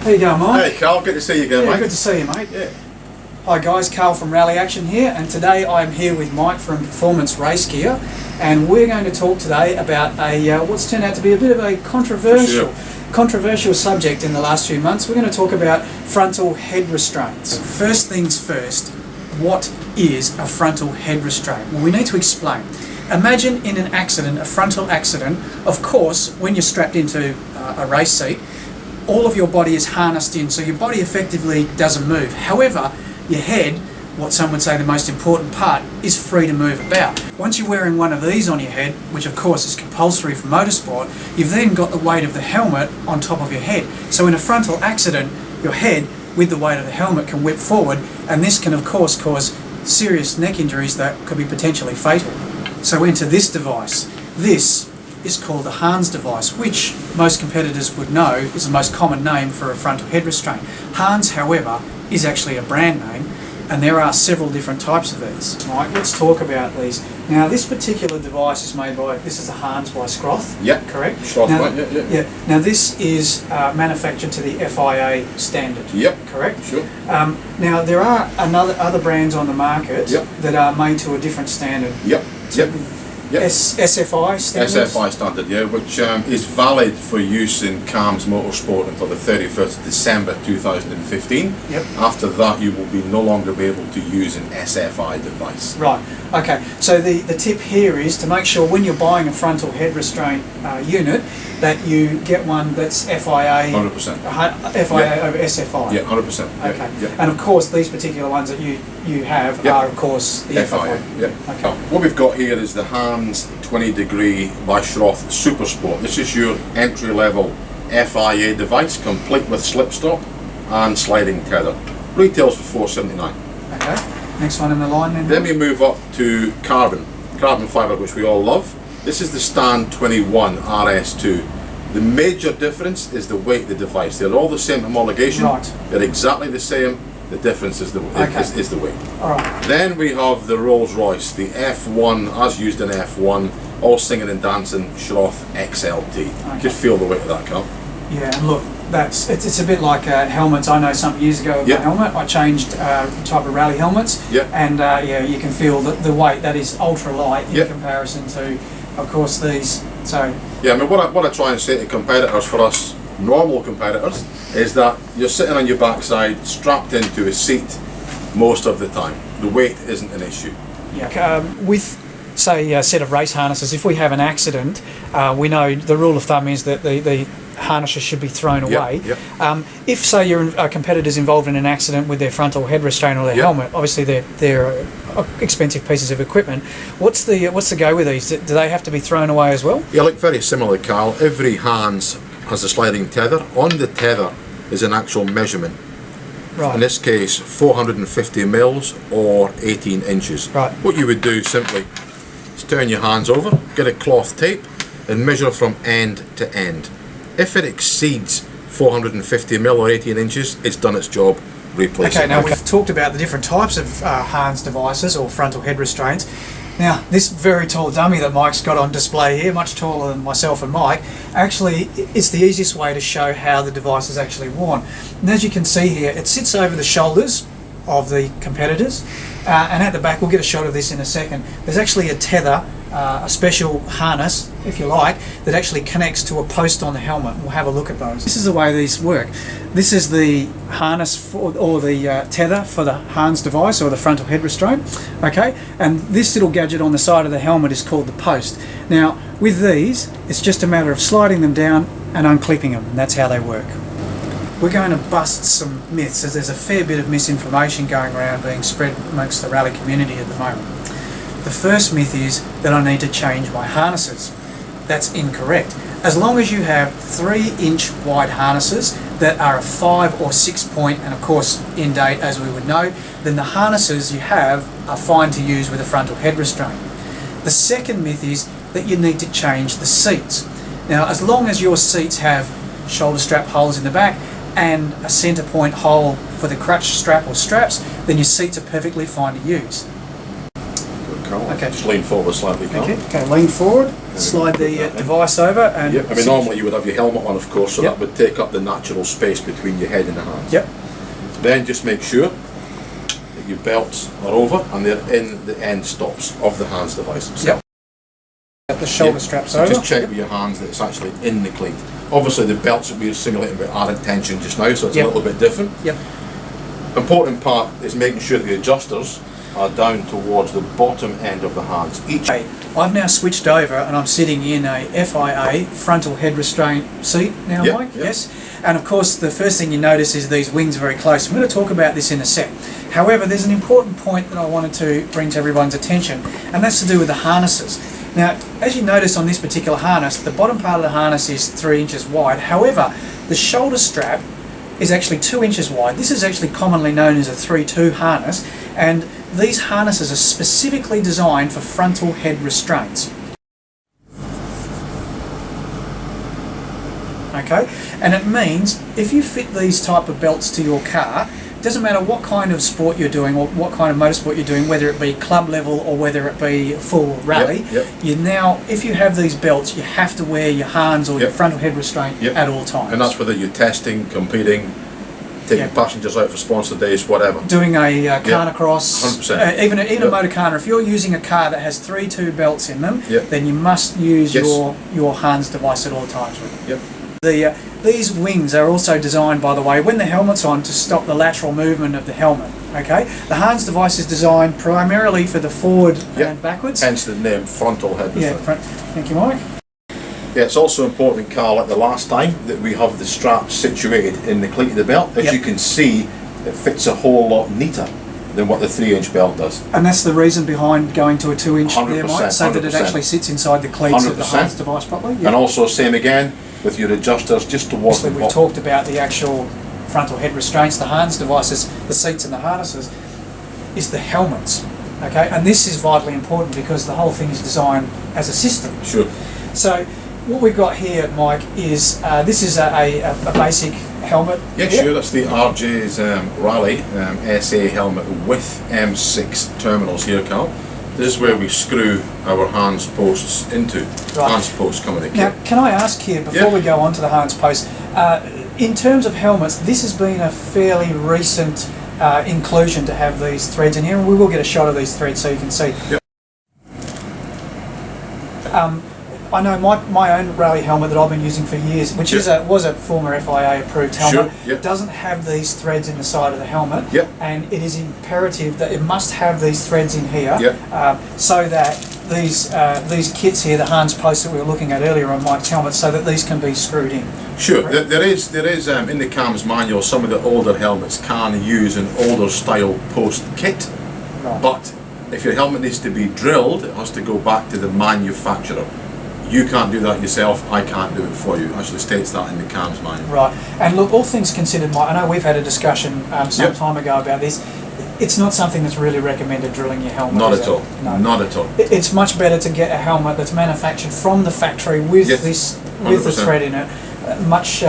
How you going, Mike? Hey Carl, good to see you again, yeah, mate. Good to see you, mate. Yeah. Hi guys, Carl from Rally Action here, and today I'm here with Mike from Performance Race Gear, and we're going to talk today about a what's turned out to be a bit of a controversial subject in the last few months. We're going to talk about frontal head restraints. First things first, what is a frontal head restraint? Well, we need to explain. Imagine in an accident, a frontal accident, of course, when you're strapped into a race seat, all of your body is harnessed in, so your body effectively doesn't move. However, your head, what some would say the most important part, is free to move about. Once you're wearing one of these on your head, which of course is compulsory for motorsport, you've then got the weight of the helmet on top of your head. So in a frontal accident, your head, with the weight of the helmet, can whip forward, and this can of course cause serious neck injuries that could be potentially fatal. So enter this device. This is called the HANS device, which most competitors would know is the most common name for a frontal head restraint. HANS, however, is actually a brand name, and there are several different types of these. Right, let's talk about these. Now, this particular device is made by, this is the HANS by Scroth, correct? Scroth, now, right, yeah. Now, this is manufactured to the FIA standard, correct? Sure. Now, there are other brands on the market that are made to a different standard. SFI standard? SFI standard, yeah, which is valid for use in CAMS Motorsport until the 31st of December 2015. After that, you will no longer be able to use an SFI device. Right, okay. So the tip here is to make sure when you're buying a frontal head restraint unit that you get one that's FIA 100%. FIA over SFI. Yeah, 100%. Okay. And of course, these particular ones that you have are of course the FIA. Okay. What we've got here is the HANS 20 degree by Scroth Super Sport. This is your entry level FIA device, complete with slip stop and sliding tether. Retails for $4.79. Okay. Next one in the line Then we move up to carbon fibre, which we all love. This is the Stand 21 RS2. The major difference is the weight of the device. They're all the same homologation. Right. They're exactly the same. The difference is the weight. All right. Then we have the Rolls Royce, the F1, as used in F1, all singing and dancing, Scroth XLT. Okay. Just feel the weight of that car. Yeah, and look, it's a bit like helmets. I know some years ago with my helmet, I changed type of rally helmets, and you can feel the weight. That is ultra light in comparison to, of course, these. So yeah, I mean, what I try and say to competitors, for us normal competitors, is that you're sitting on your backside, strapped into a seat most of the time. The weight isn't an issue. Yeah, with say a set of race harnesses, if we have an accident, we know the rule of thumb is that the harnesses should be thrown away. If say your competitor's involved in an accident with their frontal head restraint or their helmet, obviously they're expensive pieces of equipment. What's the go with these? Do they have to be thrown away as well? Yeah, look, very similar, Carl. Every HANS has a sliding tether. On the tether is an actual measurement. Right. In this case, 450 mils or 18 inches. Right. What you would do simply is turn your hands over, get a cloth tape, and measure from end to end. If it exceeds 450 mil or 18 inches, it's done its job. Replace it. Okay, now we've talked about the different types of HANS devices or frontal head restraints. Now, this very tall dummy that Mike's got on display here, much taller than myself and Mike, actually it's the easiest way to show how the device is actually worn. And as you can see here, it sits over the shoulders of the competitors, and at the back, we'll get a shot of this in a second, there's actually a tether, a special harness, if you like, that actually connects to a post on the helmet. We'll have a look at those. This is the way these work. This is the harness or the tether for the HANS device or the frontal head restraint, okay? And this little gadget on the side of the helmet is called the post. Now, with these, it's just a matter of sliding them down and unclipping them, and that's how they work. We're going to bust some myths, as there's a fair bit of misinformation going around being spread amongst the rally community at the moment. The first myth is that I need to change my harnesses. That's incorrect. As long as you have 3-inch wide harnesses that are a 5 or 6 point, and of course in date as we would know, then the harnesses you have are fine to use with a frontal head restraint. The second myth is that you need to change the seats. Now, as long as your seats have shoulder strap holes in the back and a centre point hole for the crutch strap or straps, then your seats are perfectly fine to use. Okay. Just lean forward slightly, Carl. Okay, lean forward, slide the device over and... Yep. I mean, normally you would have your helmet on, of course, so Yep. that would take up the natural space between your head and the hands. Yep. Then just make sure that your belts are over and they're in the end stops of the HANS device itself. Yep. The shoulder straps over. Just check with your hands that it's actually in the cleat. Obviously the belts will be simulating with added tension just now, so it's a little bit different. Yep. Important part is making sure the adjusters are down towards the bottom end of the hands. I've now switched over and I'm sitting in a FIA frontal head restraint seat now, Mike. Yes. And of course the first thing you notice is these wings are very close. I'm going to talk about this in a sec. However, there's an important point that I wanted to bring to everyone's attention, and that's to do with the harnesses. Now, as you notice on this particular harness, the bottom part of the harness is 3 inches wide. However, the shoulder strap is actually 2 inches wide. This is actually commonly known as a 3-2 harness, and these harnesses are specifically designed for frontal head restraints. Okay, and it means if you fit these type of belts to your car, it doesn't matter what kind of sport you're doing or what kind of motorsport you're doing, whether it be club level or whether it be full rally, you now, if you have these belts, you have to wear your HANS or your frontal head restraint at all times. And that's whether you're testing, competing, taking passengers out for sponsor days, whatever. Doing a carnacross, 100%. even a motor car. If you're using a car that has 3-2 belts in them, then you must use your HANS device at all times with it. These wings are also designed, by the way, when the helmet's on, to stop the lateral movement of the helmet. Okay, the HANS device is designed primarily for the forward and backwards. Hence the name frontal head restraint. Thank you, Mike. Yeah, it's also important, Carl, like the last time, that we have the straps situated in the cleat of the belt. As you can see, it fits a whole lot neater than what the 3-inch belt does. And that's the reason behind going to a 2-inch there, 100%, Mike, so that it actually sits inside the cleats of the 100%. HANS device properly. And also, same again with your adjusters just towards the bottom. We've talked about the actual frontal head restraints, the HANS devices, the seats and the harnesses, is the helmets. Okay, and this is vitally important because the whole thing is designed as a system. Sure. So what we've got here, Mike, is this is a basic helmet. Yeah, sure. That's the RJ's Rally SA helmet with M6 terminals here, Carl. This is where we screw our HANS posts into. HANS posts come in the kit. Now, can I ask here, before we go on to the HANS posts, in terms of helmets, this has been a fairly recent inclusion to have these threads in here, and we will get a shot of these threads so you can see. I know my own rally helmet that I've been using for years, which was a former FIA approved helmet, doesn't have these threads in the side of the helmet, and it is imperative that it must have these threads in here so that these kits here, the HANS posts that we were looking at earlier on Mike's helmet, so that these can be screwed in. Sure, there is in the CAMS manual, some of the older helmets can use an older style post kit, but if your helmet needs to be drilled, it has to go back to the manufacturer. You can't do that yourself, I can't do it for you. It actually states that in the CAMS manual. Right, and look, all things considered, Mike, I know we've had a discussion some time ago about this. It's not something that's really recommended, drilling your helmet. Not at all. No. Not at all. It's much better to get a helmet that's manufactured from the factory with with the thread in it. Much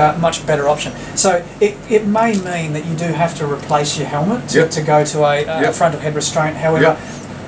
better option. So it may mean that you do have to replace your helmet to go to a frontal head restraint. However,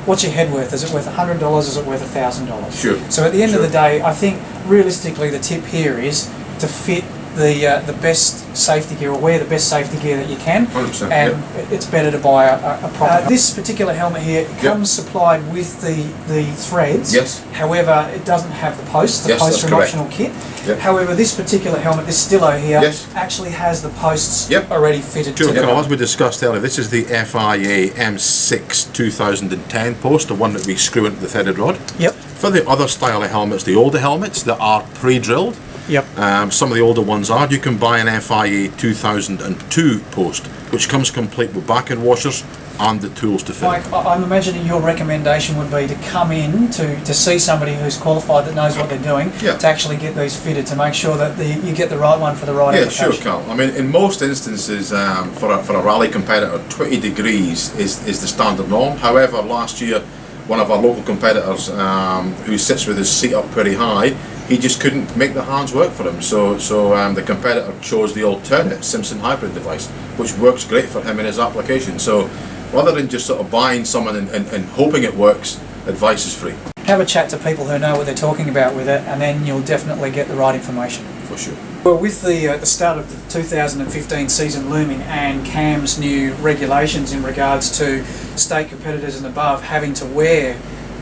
what's your head worth? Is it worth $100? Is it worth $1,000? Sure. So at the end of the day, I think realistically the tip here is to fit the best safety gear, or wear the best safety gear that you can, 100%, and it's better to buy a proper. This particular helmet here comes supplied with the threads. Yes. However, it doesn't have the posts. The posts are an optional kit. However, this particular helmet, this Stillo here, actually has the posts already fitted to it. As we discussed earlier, this is the FIA M6 2010 post, the one that we screw into the threaded rod. For the other style of helmets, the older helmets that are pre-drilled, some of the older ones are, you can buy an FIA 2002 post, which comes complete with back-end washers and the tools to fit. Mike, I'm imagining your recommendation would be to come in to see somebody who's qualified, that knows what they're doing, to actually get these fitted, to make sure that you get the right one for the right application. Yeah, sure, Carl. I mean, in most instances, for a rally competitor, 20 degrees is the standard norm. However, last year, one of our local competitors, who sits with his seat up pretty high, he just couldn't make the HANS work for him. So the competitor chose the alternate Simpson hybrid device, which works great for him in his application. So rather than just sort of buying someone and hoping it works, advice is free. Have a chat to people who know what they're talking about with it, and then you'll definitely get the right information. For sure. Well, with the start of the 2015 season looming and CAM's new regulations in regards to state competitors and above having to wear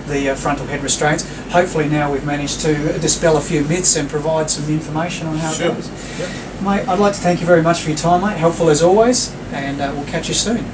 the frontal head restraints, hopefully now we've managed to dispel a few myths and provide some information on how it goes. Yeah. Mate, I'd like to thank you very much for your time, mate. Helpful as always, and we'll catch you soon.